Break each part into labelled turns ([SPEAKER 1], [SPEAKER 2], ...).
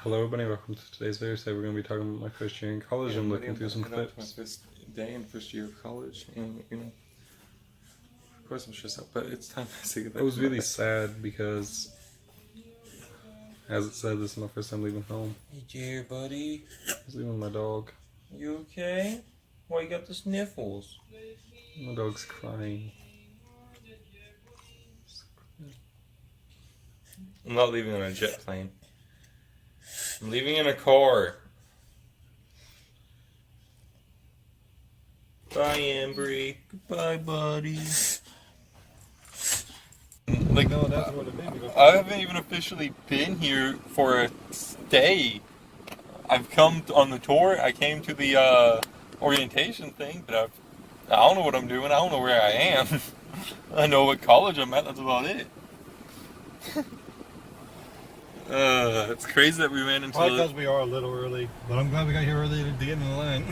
[SPEAKER 1] Hello everybody, welcome to today's video. Today we're going to be talking about my first year in college. I'm looking through some clips.
[SPEAKER 2] My first day and first year of college, and of course I'm stressed out, but it's time to get back.
[SPEAKER 1] I was really sad because, as it said, this is my first time leaving home.
[SPEAKER 2] Hey dear buddy.
[SPEAKER 1] I was leaving my dog.
[SPEAKER 2] You okay? Why you got the sniffles?
[SPEAKER 1] My dog's crying.
[SPEAKER 2] I'm not leaving on a jet plane. I'm leaving in a car. Bye, Ambry. Goodbye, buddy. Like,
[SPEAKER 1] No, that's what it made me go.
[SPEAKER 2] I haven't even officially been here for a day. I've come on the tour. I came to the orientation thing, but I don't know what I'm doing. I don't know where I am. I know what college I'm at. That's about it. It's crazy that we ran into.
[SPEAKER 3] Probably because we are a little early, but I'm glad we got here early to get in the line.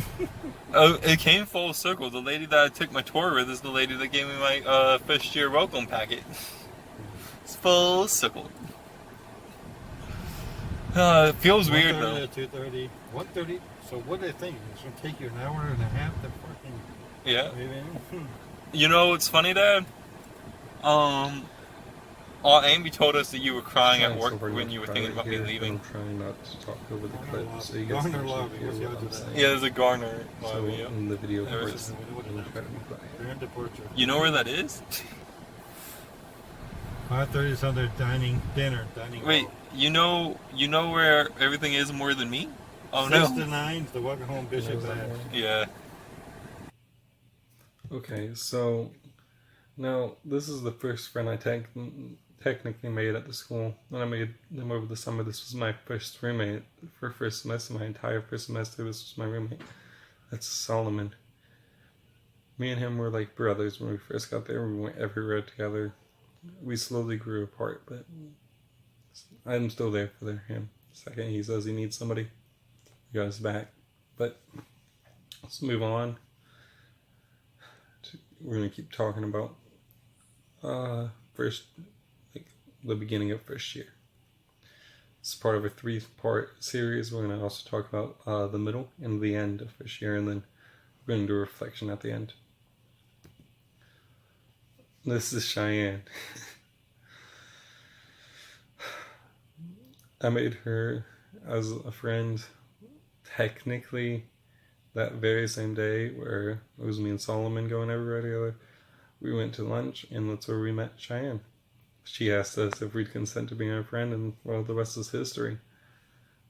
[SPEAKER 2] It came full circle. The lady that I took my tour with is the lady that gave me my first year welcome packet. It's full circle. It feels weird though.
[SPEAKER 3] 2:30, 1:30. So what do they think? It's gonna take you an hour and a half to fucking.
[SPEAKER 2] Yeah.
[SPEAKER 3] Maybe.
[SPEAKER 2] You know what's funny, Dad? Amy told us that you were crying at work when you were thinking about me leaving.
[SPEAKER 1] I'm trying not to talk over the clip so you guys
[SPEAKER 3] Garner
[SPEAKER 1] can
[SPEAKER 3] lobby,
[SPEAKER 1] hear
[SPEAKER 3] what's the
[SPEAKER 1] what
[SPEAKER 3] odds
[SPEAKER 1] I'm
[SPEAKER 3] of that?
[SPEAKER 1] saying.
[SPEAKER 2] Yeah, there's a Garner
[SPEAKER 1] So
[SPEAKER 2] lobby. Yeah.
[SPEAKER 1] in the video
[SPEAKER 2] There was
[SPEAKER 1] first,
[SPEAKER 2] just-
[SPEAKER 1] I'm going to try to be quiet.
[SPEAKER 3] They're in departure.
[SPEAKER 2] You know where that is?
[SPEAKER 3] 5:30 is on their dining.
[SPEAKER 2] Wait,
[SPEAKER 3] hall.
[SPEAKER 2] you know where everything is more than me? Oh
[SPEAKER 3] 6
[SPEAKER 2] no.
[SPEAKER 3] to 9 is the welcome home Bishop
[SPEAKER 1] Is that
[SPEAKER 3] badge.
[SPEAKER 1] more?
[SPEAKER 2] Yeah.
[SPEAKER 1] Okay, so now this is the first friend I technically made at the school. When I made them over the summer, this was my first roommate for first semester. My entire first semester, this was my roommate. That's Solomon. Me and him were like brothers when we first got there. We went everywhere together. We slowly grew apart, but I'm still there for him. The second he says he needs somebody, he got his back. But let's move on. We're going to keep talking about the beginning of first year. It's part of a 3-part series. We're going to also talk about the middle and the end of first year, and then we're going to do a reflection at the end. This is Cheyenne. I made her as a friend technically that very same day where it was me and Solomon going everywhere together. We went to lunch, and that's where we met Cheyenne. She asked us if we'd consent to being our friend, and well, the rest is history.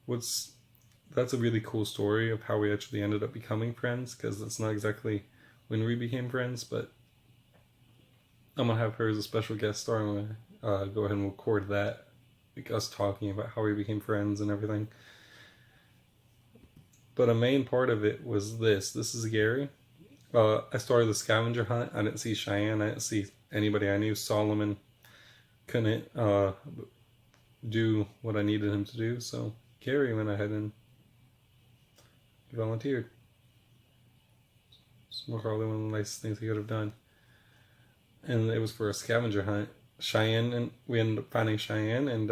[SPEAKER 1] That's a really cool story of how we actually ended up becoming friends, because that's not exactly when we became friends, but I'm going to have her as a special guest star. I'm going to go ahead and record that, like us talking about how we became friends and everything. But a main part of it was this. This is Gary. I started the scavenger hunt. I didn't see Cheyenne. I didn't see anybody I knew. Solomon couldn't do what I needed him to do, so Gary went ahead and volunteered. It's probably one of the nicest things he could have done. And it was for a scavenger hunt. Cheyenne, and we ended up finding Cheyenne, and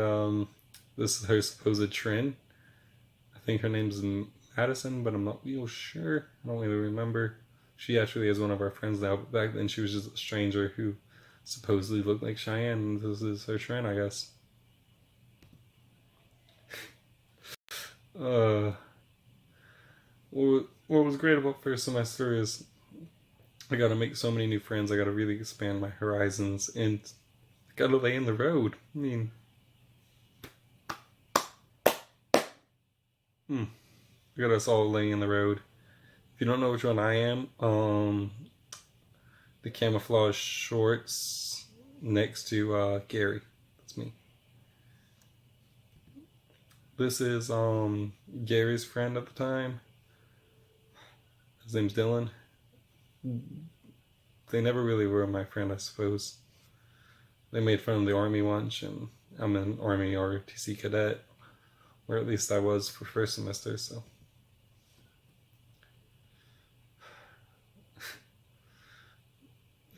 [SPEAKER 1] this is her supposed Trin. I think her name's Madison, but I'm not real sure. I don't really remember. She actually is one of our friends now, but back then she was just a stranger who supposedly looked like Cheyenne, and this is her Trin, I guess. What was great about first semester is I got to make so many new friends. I got to really expand my horizons, and I got to lay in the road. I mean, I got us all laying in the road. If you don't know which one I am, the camouflage shorts next to Gary. That's me. This is Gary's friend at the time. His name's Dylan. They never really were my friend, I suppose. They made fun of the Army once, and I'm an Army ROTC cadet, or at least I was for first semester, so.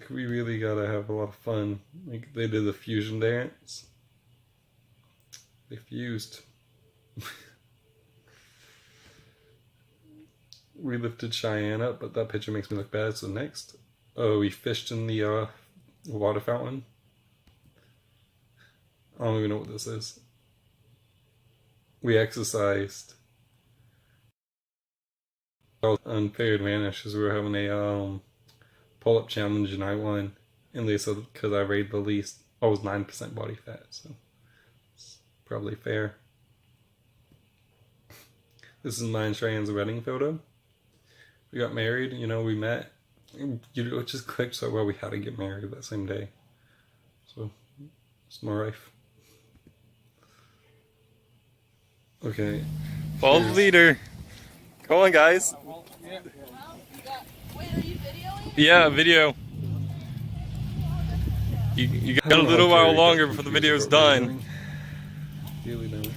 [SPEAKER 1] We really gotta have a lot of fun. Like, they did the fusion dance. They fused. we lifted Cheyenne up, but that picture makes me look bad. So next, oh, we fished in the water fountain. I don't even know what this is. We exercised. Unfair advantage because we were having a pull-up challenge and I won. And they said because I weighed the least, I was 9% body fat, so it's probably fair. This is mine and Cheyenne's wedding photo. We got married, you know, we met. It just clicked so well we had to get married that same day. So, it's my life. Okay.
[SPEAKER 2] Follow the leader. Come on, guys.
[SPEAKER 4] Wait, are you videoing?
[SPEAKER 2] Yeah, video. You got a little while longer before the video's done.
[SPEAKER 5] He won.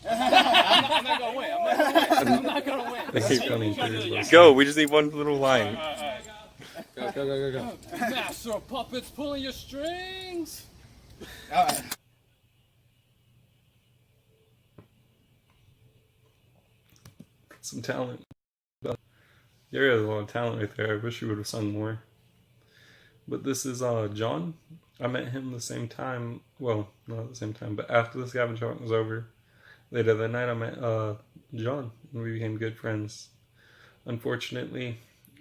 [SPEAKER 5] I'm not gonna win. I'm not gonna win.
[SPEAKER 1] They keep coming through.
[SPEAKER 2] Go, we just need one little line.
[SPEAKER 3] Go.
[SPEAKER 5] Master of puppets pulling your strings.
[SPEAKER 1] Some talent. There is a lot of talent right there. I wish you would have sung more. But this is John. I met him the same time. Well, not at the same time, but after the scavenger hunt was over. Later that night I met John, and we became good friends. Unfortunately,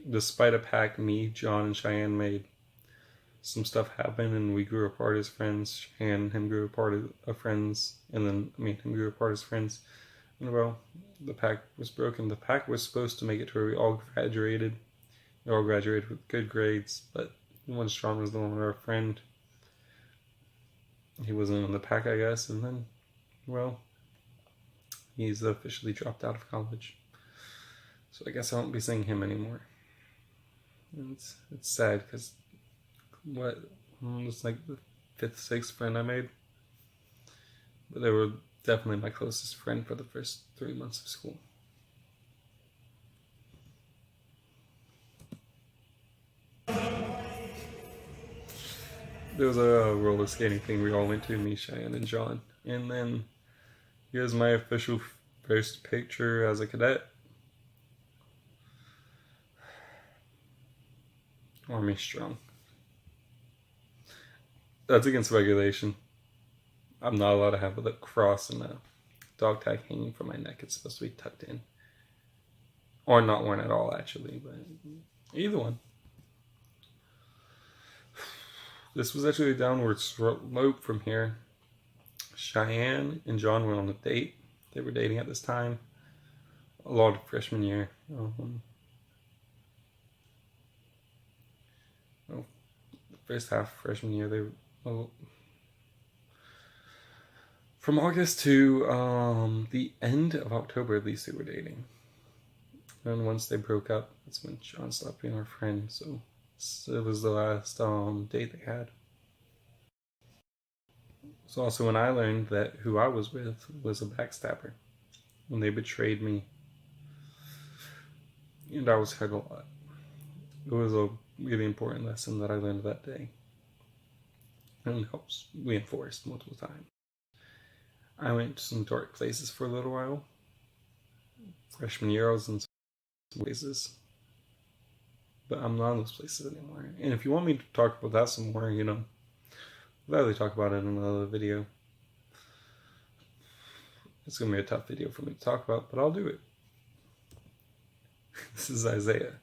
[SPEAKER 1] despite a pact me, John, and Cheyenne made, some stuff happened and we grew apart as friends. Cheyenne and him grew apart as friends, and then me and him grew apart as friends. And well, the pact was broken. The pact was supposed to make it to where we all graduated. We all graduated with good grades, but once John was no longer our friend, he wasn't in the pack, I guess, and then, well, he's officially dropped out of college. So I guess I won't be seeing him anymore. And it's sad because it's like the 5th, 6th friend I made. But they were definitely my closest friend for the first 3 months of school. There was a roller skating thing we all went to, me, Cheyenne, and John. And then here's my official first picture as a cadet. Army strong. That's against regulation. I'm not allowed to have a cross and a dog tag hanging from my neck. It's supposed to be tucked in. Or not worn at all, actually, but either one. This was actually a downward slope from here. Cheyenne and John were on a date. They were dating at this time. A lot of freshman year. The first half of freshman year, they were... From August to the end of October, at least, they were dating. And once they broke up, that's when John stopped being our friend. So it was the last date they had. So also when I learned that who I was with was a backstabber. When they betrayed me. And I was hurt a lot. It was a really important lesson that I learned that day. And helps reinforced multiple times. I went to some dark places for a little while. Freshman year I was in some places. But I'm not in those places anymore. And if you want me to talk about that some more, you know, I'll gladly talk about it in another video. It's going to be a tough video for me to talk about, but I'll do it. This is Isaiah.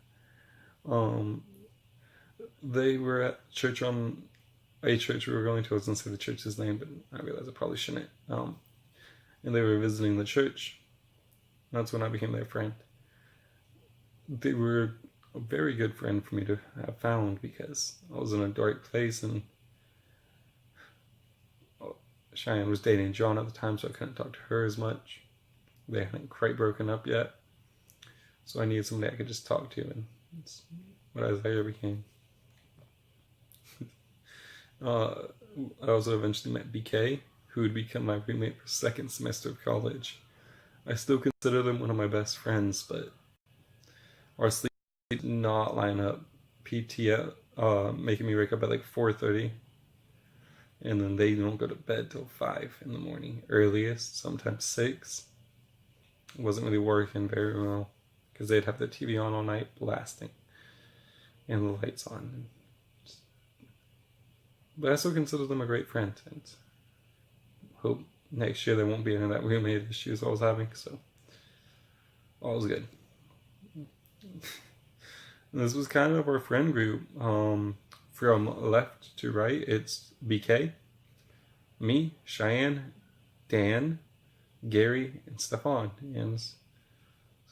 [SPEAKER 1] They were at church on a church we were going to. I was going to say the church's name, but I realized I probably shouldn't. And they were visiting the church. That's when I became their friend. They were a very good friend for me to have found because I was in a dark place and Cheyenne was dating John at the time, so I couldn't talk to her as much. They hadn't quite broken up yet. So I needed somebody I could just talk to, and that's what Isaiah became. I also eventually met BK, who would become my roommate for second semester of college. I still consider them one of my best friends, but our sleep did not line up. PT making me wake up at like 4:30, and then they don't go to bed till 5 in the morning, earliest, sometimes 6. It wasn't really working very well. because they'd have the TV on all night blasting and the lights on. But I still consider them a great friend, and hope next year there won't be any of that roommate issues I was having, so all's good. This was kind of our friend group. From left to right, it's BK, me, Cheyenne, Dan, Gary, and Stefan. And this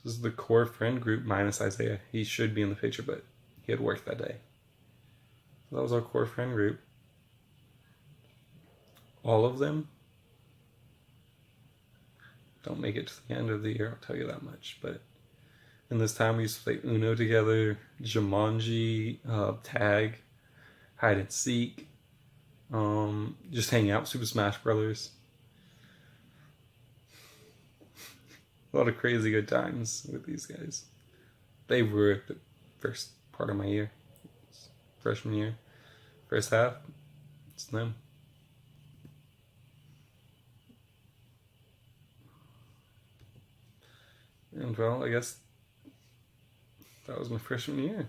[SPEAKER 1] is the core friend group minus Isaiah. He should be in the picture, but he had work that day. So that was our core friend group. All of them don't make it to the end of the year, I'll tell you that much. But in this time, we used to play Uno together, Jumanji, tag, hide and seek, just hang out, Super Smash Brothers. A lot of crazy good times with these guys. They were the first part of my year, freshman year, first half. It's them. And well, I guess that was my freshman year.